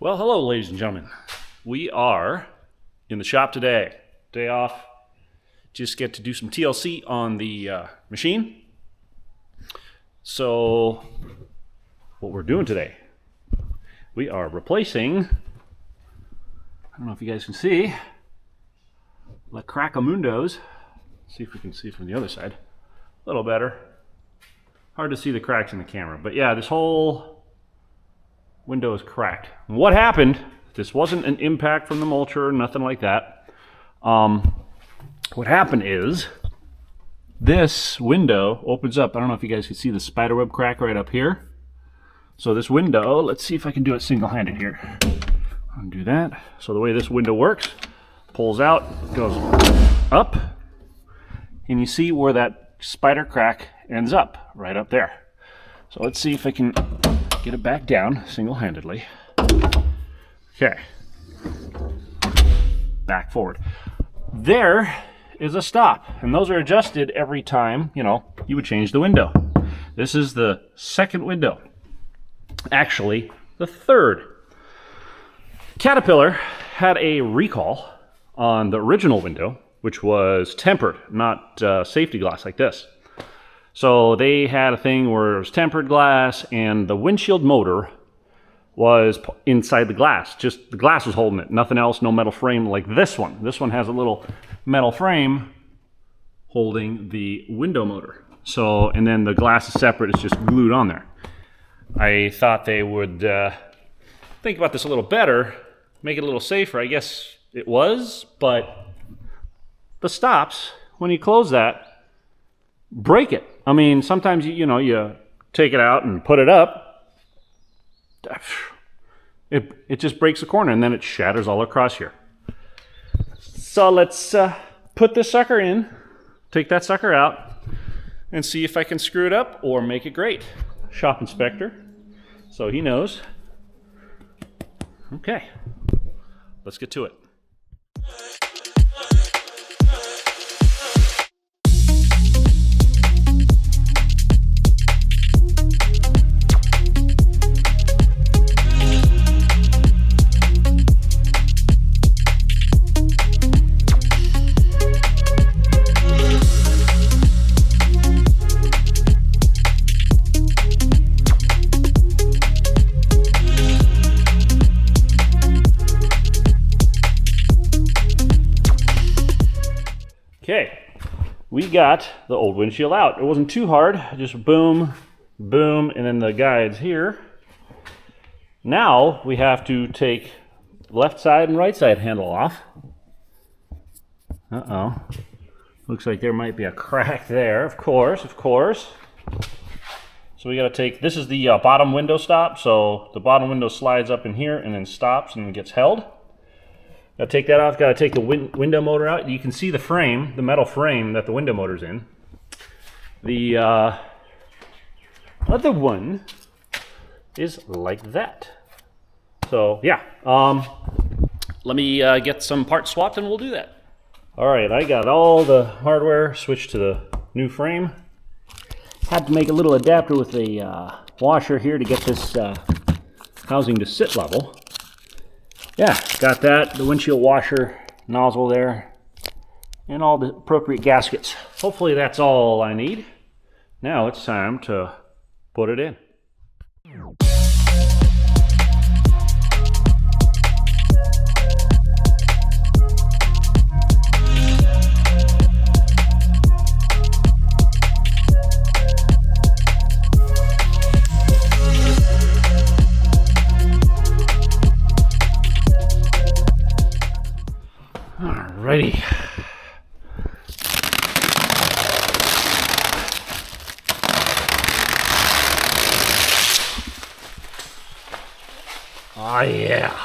Well, hello, ladies and gentlemen. We are in the shop today. Day off. Just get to do some TLC on the machine. So, what we're doing today, we are replacing, I don't know if you guys can see, La Cracamundos. See if we can see from the other side. A little better. Hard to see the cracks in the camera. But yeah, this whole window is cracked. What happened, this wasn't an impact from the mulcher or nothing like that. What happened is, this window opens up. I don't know if you guys can see the spiderweb crack right up here. So this window, let's see if I can do it single-handed here. Undo that. So the way this window works, pulls out, goes up, and you see where that spider crack ends up, right up there. So let's see if I can get it back down single-handedly. Okay. Back forward. There is a stop, and those are adjusted every time, you would change the window. This is the second window. Actually, the third. Caterpillar had a recall on the original window, which was tempered, not safety glass like this. So they had a thing where it was tempered glass, and the windshield motor was inside the glass. Just the glass was holding it, nothing else, no metal frame like this one. This one has a little metal frame holding the window motor. So, and then the glass is separate, it's just glued on there. I thought they would think about this a little better, make it a little safer. I guess it was, but the stops, when you close that, break it. I mean, sometimes you take it out and put it up, it just breaks the corner and then it shatters all across here. So let's put this sucker in, take that sucker out, and see if I can screw it up or make it great. Shop inspector, so he knows. Okay, let's get to it. Okay, we got the old windshield out. It wasn't too hard, just boom, boom, and then the guides here. Now we have to take left side and right side handle off. Uh-oh. Looks like there might be a crack there, of course. So we gotta take, this is the bottom window stop, so the bottom window slides up in here and then stops and gets held. Gotta take that off, gotta take the window motor out. You can see the frame, the metal frame that the window motor's in. The other one is like that. So yeah, let me get some parts swapped and we'll do that. All right, I got all the hardware switched to the new frame. Had to make a little adapter with a washer here to get this housing to sit level. Yeah, got that, the windshield washer nozzle there, and all the appropriate gaskets. Hopefully that's all I need. Now it's time to put it in. Alrighty. Oh yeah.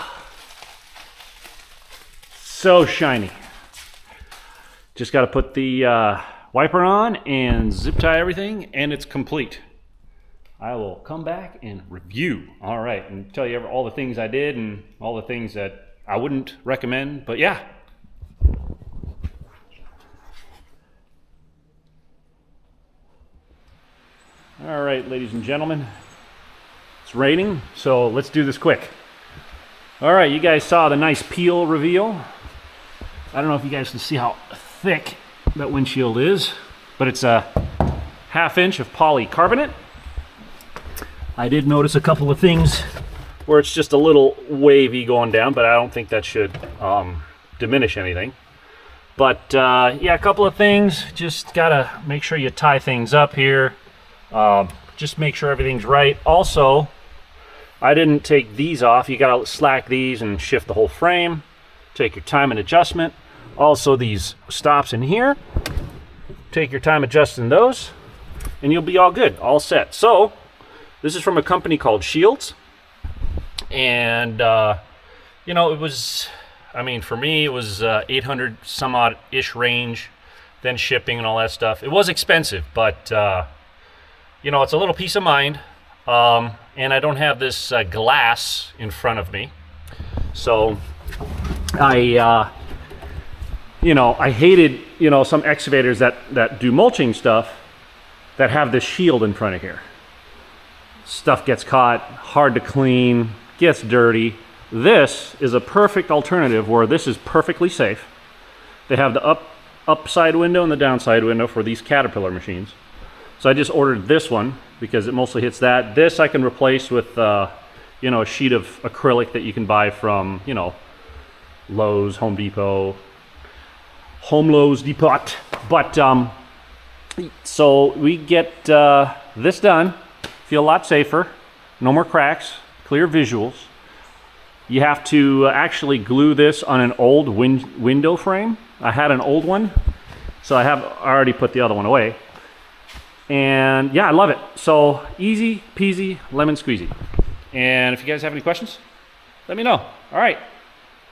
So shiny. Just got to put the wiper on and zip tie everything and it's complete. I will come back and review. All right, and tell you all the things I did and all the things that I wouldn't recommend, but yeah. All right, ladies and gentlemen, it's raining, so let's do this quick. All right, you guys saw the nice peel reveal. I don't know if you guys can see how thick that windshield is, but it's a 1/2 inch of polycarbonate. I did notice a couple of things where it's just a little wavy going down, but I don't think that should diminish anything. But yeah, a couple of things. Just gotta make sure you tie things up here. Just make sure everything's right. Also, I didn't take these off. You gotta slack these and shift the whole frame. Take your time and adjustment. Also, these stops in here. Take your time adjusting those, and you'll be all good, all set. So, this is from a company called Shields. And, you know, it was, I mean, for me, it was 800 some odd-ish range, then shipping and all that stuff. It was expensive, but, you know, it's a little peace of mind. And I don't have this glass in front of me. So, you know, I hated, you know, some excavators that do mulching stuff that have this shield in front of here. Stuff gets caught, hard to clean, gets dirty. This is a perfect alternative where this is perfectly safe. They have the upside window and the downside window for these Caterpillar machines. So I just ordered this one because it mostly hits that. This I can replace with, you know, a sheet of acrylic that you can buy from, you know, Lowe's, Home Depot, Lowe's Depot. But so we get this done, feel a lot safer, no more cracks, clear visuals. You have to actually glue this on an old window frame. I had an old one, so I already put the other one away. And yeah, I love it. So easy peasy, lemon squeezy. And if you guys have any questions, let me know. All right.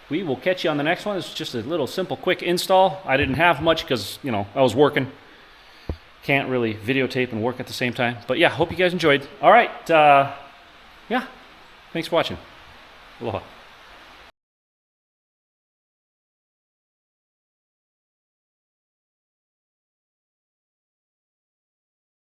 We will catch you on the next one. It's just a little simple, quick install. I didn't have much because, you know, I was working. Can't really videotape and work at the same time. But yeah, hope you guys enjoyed. All right. Yeah. Thanks for watching. Aloha.